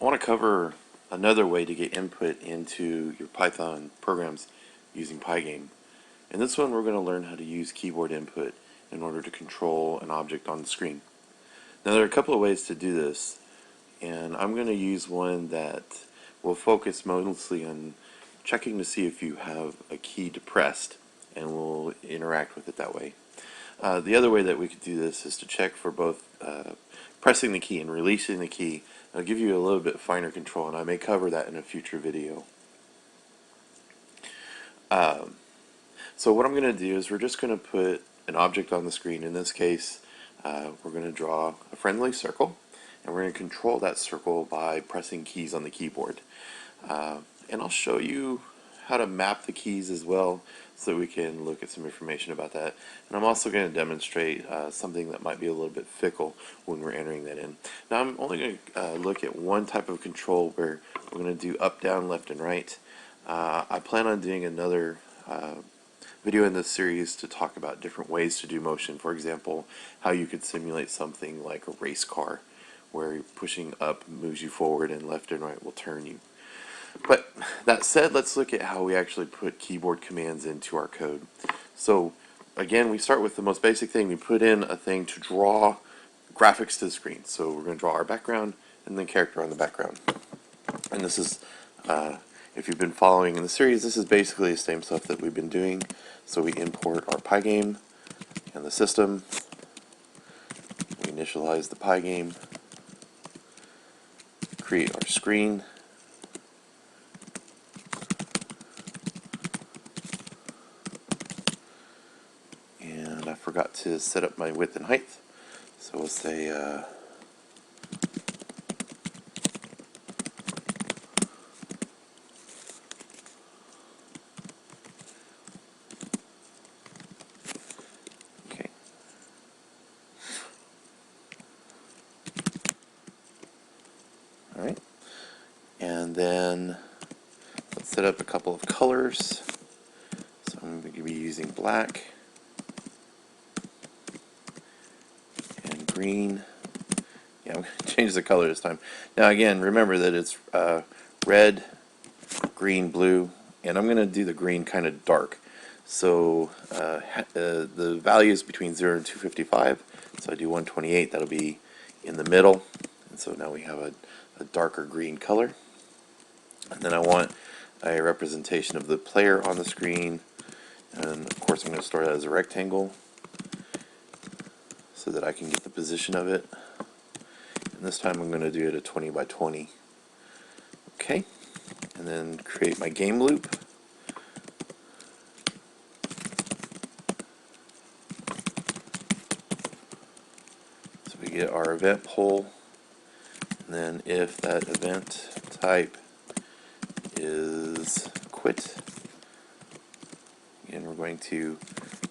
I want to cover another way to get input into your Python programs using Pygame. In this one, we're going to learn how to use keyboard input in order to control an object on the screen. Now, there are a couple of ways to do this, and I'm going to use one that will focus mostly on checking to see if you have a key depressed, and we'll interact with it that way. The other way that we could do this is to check for both pressing the key and releasing the key. I'll give you a little bit finer control, and I may cover that in a future video. So what I'm going to do is we're just going to put an object on the screen. In this case, we're going to draw a friendly circle, and we're going to control that circle by pressing keys on the keyboard. And I'll show you how to map the keys as well, so that we can look at some information about that. And I'm also going to demonstrate something that might be a little bit fickle when we're entering that in. Now I'm only going to look at one type of control where we're going to do up, down, left, and right. I plan on doing another video in this series to talk about different ways to do motion. For example, how you could simulate something like a race car, where pushing up moves you forward and left and right will turn you. But that said, let's look at how we actually put keyboard commands into our code. So again, we start with the most basic thing. We put in a thing to draw graphics to the screen. So we're going to draw our background and then character on the background. And this is, if you've been following in the series, this is basically the same stuff that we've been doing. So we import our Pygame and the system. We initialize the Pygame, create our screen, and I forgot to set up my width and height, so we'll say okay. Alright, and then let's set up a couple of colors. So I'm going to be using black and green. Yeah, I'm going to change the color this time. Now again, remember that it's red, green, blue, and I'm going to do the green kind of dark. So the value is between 0 and 255. So I do 128, that'll be in the middle. And so now we have a darker green color. And then I want a representation of the player on the screen. And of course I'm going to store that as a rectangle so that I can get the position of it. And this time I'm going to do it at 20 by 20. Okay, and then create my game loop. So we get our event poll, and then if that event type is quit, again we're going to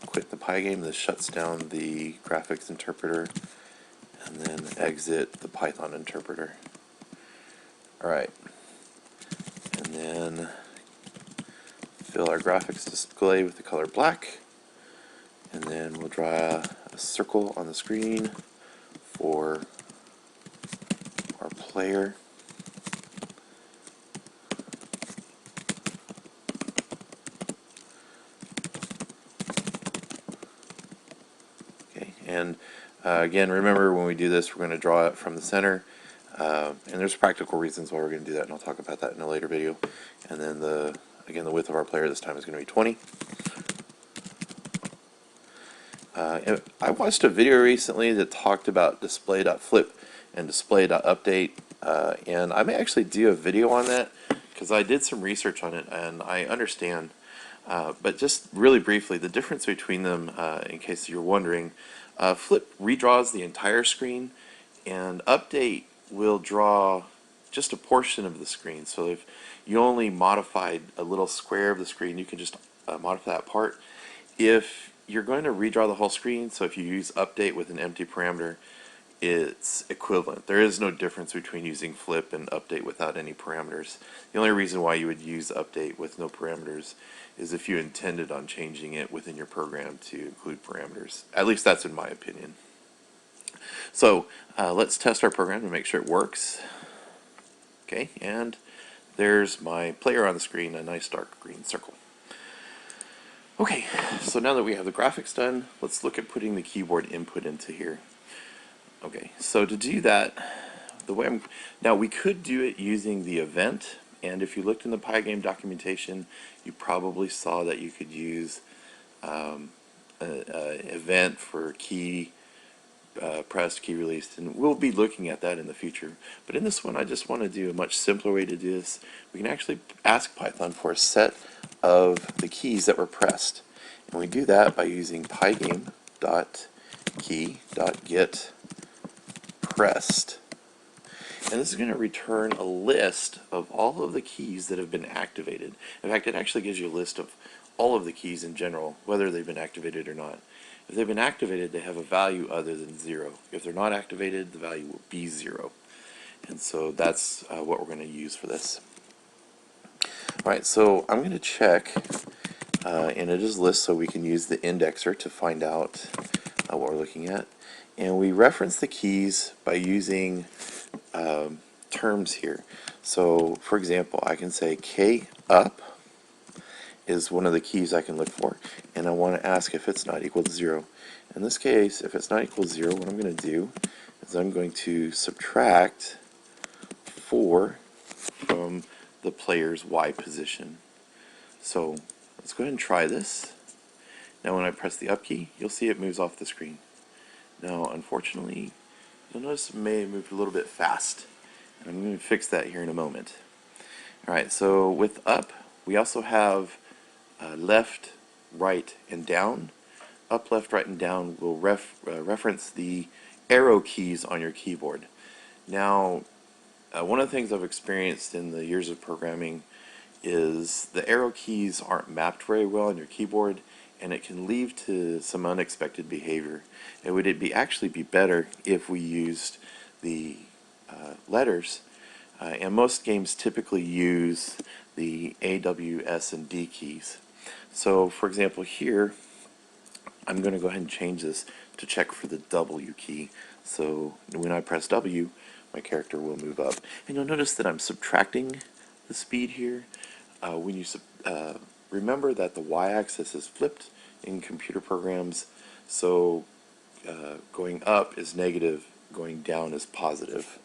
quit the Pygame. This shuts down the graphics interpreter, and then exit the Python interpreter. Alright, and then fill our graphics display with the color black, and then we'll draw a circle on the screen for our player. Okay, and again, remember when we do this, we're going to draw it from the center. And there's practical reasons why we're going to do that, and I'll talk about that in a later video. And then again, the width of our player this time is going to be 20. I watched a video recently that talked about display.flip and display.update, and I may actually do a video on that because I did some research on it and I understand. But just really briefly, the difference between them, in case you're wondering, flip redraws the entire screen, and update will draw just a portion of the screen. So if you only modified a little square of the screen, you can just modify that part. If you're going to redraw the whole screen, so if you use update with an empty parameter, it's equivalent. There is no difference between using flip and update without any parameters. The only reason why you would use update with no parameters is if you intended on changing it within your program to include parameters. At least that's in my opinion. So let's test our program to make sure it works. Okay, and there's my player on the screen, a nice dark green circle. Okay, so now that we have the graphics done, let's look at putting the keyboard input into here. Okay, so to do that, now we could do it using the event, and if you looked in the PyGame documentation, you probably saw that you could use an event for key pressed, key released, and we'll be looking at that in the future. But in this one, I just want to do a much simpler way to do this. We can actually ask Python for a set of the keys that were pressed, and we do that by using pygame.key.get pressed. And this is going to return a list of all of the keys that have been activated. In fact, it actually gives you a list of all of the keys in general, whether they've been activated or not. If they've been activated, they have a value other than 0. If they're not activated, the value will be 0. And so that's what we're going to use for this. Alright, so I'm going to check, and it is list, so we can use the indexer to find out what we're looking at. And we reference the keys by using terms here. So, for example, I can say K up is one of the keys I can look for, and I want to ask if it's not equal to 0. In this case, if it's not equal to 0, what I'm going to do is I'm going to subtract 4 from the player's Y position. So let's go ahead and try this. Now when I press the up key, you'll see it moves off the screen. Now unfortunately, you'll notice it may have moved a little bit fast, and I'm going to fix that here in a moment. Alright, so with up, we also have left, right, and down. Up, left, right, and down will reference the arrow keys on your keyboard. Now, one of the things I've experienced in the years of programming is the arrow keys aren't mapped very well on your keyboard, and it can lead to some unexpected behavior. And would it actually be better if we used the letters? And most games typically use the A, W, S, and D keys. So, for example, here, I'm going to go ahead and change this to check for the W key. So, when I press W, my character will move up. And you'll notice that I'm subtracting the speed here. When you remember that the y-axis is flipped in computer programs, so going up is negative, going down is positive.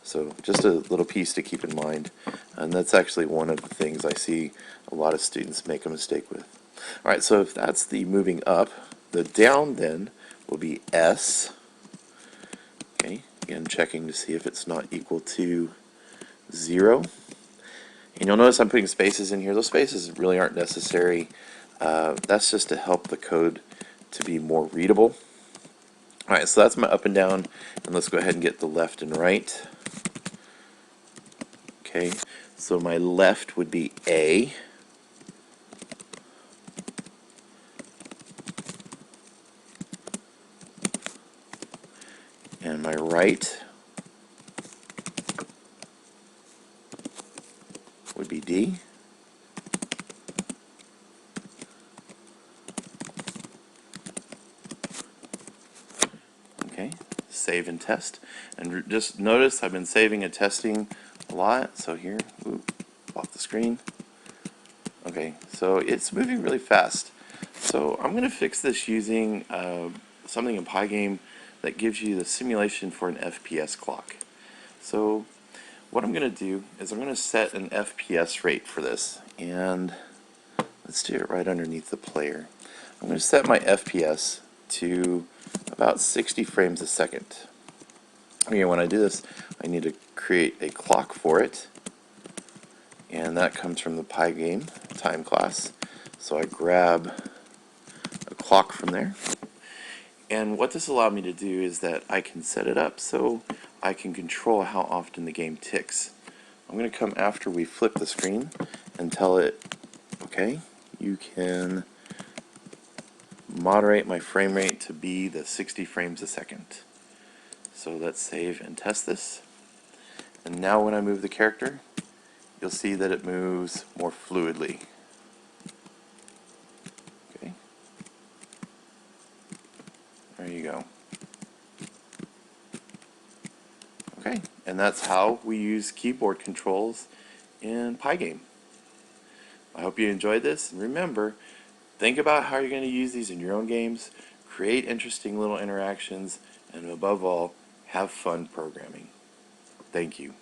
So just a little piece to keep in mind, and that's actually one of the things I see a lot of students make a mistake with. Alright, so if that's the moving up, the down then will be S. Okay, again checking to see if it's not equal to 0. And you'll notice I'm putting spaces in here. Those spaces really aren't necessary. That's just to help the code to be more readable. Alright, so that's my up and down, and let's go ahead and get the left and right. Okay, so my left would be A. And my right would be D. Okay, save and test. And just notice I've been saving and testing a lot. So here, off the screen. Okay, so it's moving really fast. So I'm going to fix this using something in PyGame that gives you the simulation for an FPS clock. So what I'm going to do is I'm going to set an FPS rate for this, and let's do it right underneath the player. I'm going to set my FPS to about 60 frames a second. Okay, when I do this, I need to create a clock for it, and that comes from the PyGame time class. So I grab a clock from there, and what this allowed me to do is that I can set it up so I can control how often the game ticks. I'm going to come after we flip the screen and tell it, okay, you can moderate my frame rate to be the 60 frames a second. So let's save and test this. And now when I move the character, you'll see that it moves more fluidly. Okay. There you go. Okay, and that's how we use keyboard controls in Pygame. I hope you enjoyed this, and remember, think about how you're going to use these in your own games, create interesting little interactions, and above all, have fun programming. Thank you.